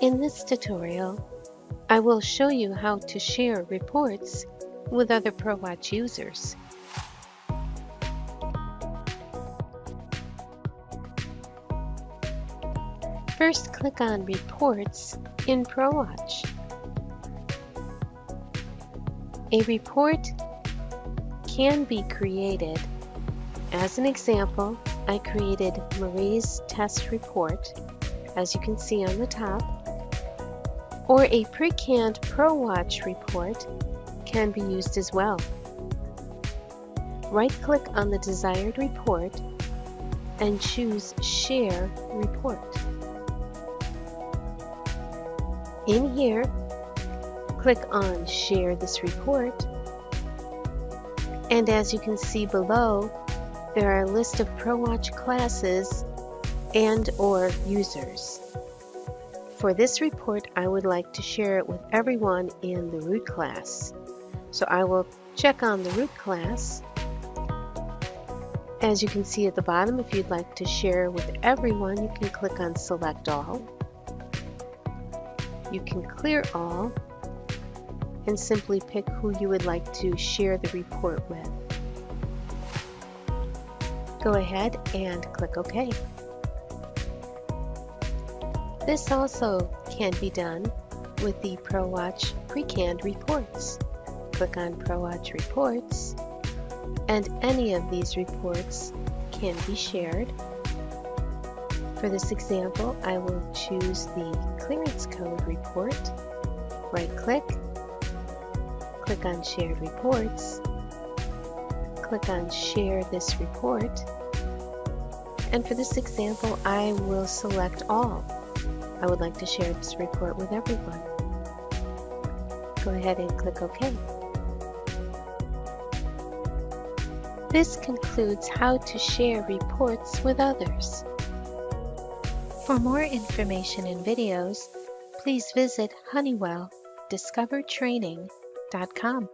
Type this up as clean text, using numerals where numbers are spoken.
In this tutorial, I will show you how to share reports with other ProWatch users. First, click on Reports in ProWatch. A report can be created. As an example, I created Marie's test report, as you can see on the top, or a Precanned ProWatch report can be used as well. Right-click on the desired report and choose Share Report. In here, click on Share this report, and as you can see below, there are a list of ProWatch classes and/or users. For this report, I would like to share it with everyone in the root class. So I will check on the root class. As you can see at the bottom, if you'd like to share with everyone, you can click on Select All. You can clear all and simply pick who you would like to share the report with. Go ahead and click OK. This also can be done with the ProWatch Precanned reports. Click on ProWatch Reports, and any of these reports can be shared. For this example, I will choose the clearance code report. Right-click, click on Shared Reports, click on Share this report, and for this example, I will select All. I would like to share this report with everyone. Go ahead and click OK. This concludes how to share reports with others. For more information and videos, please visit Honeywell discovertraining.com.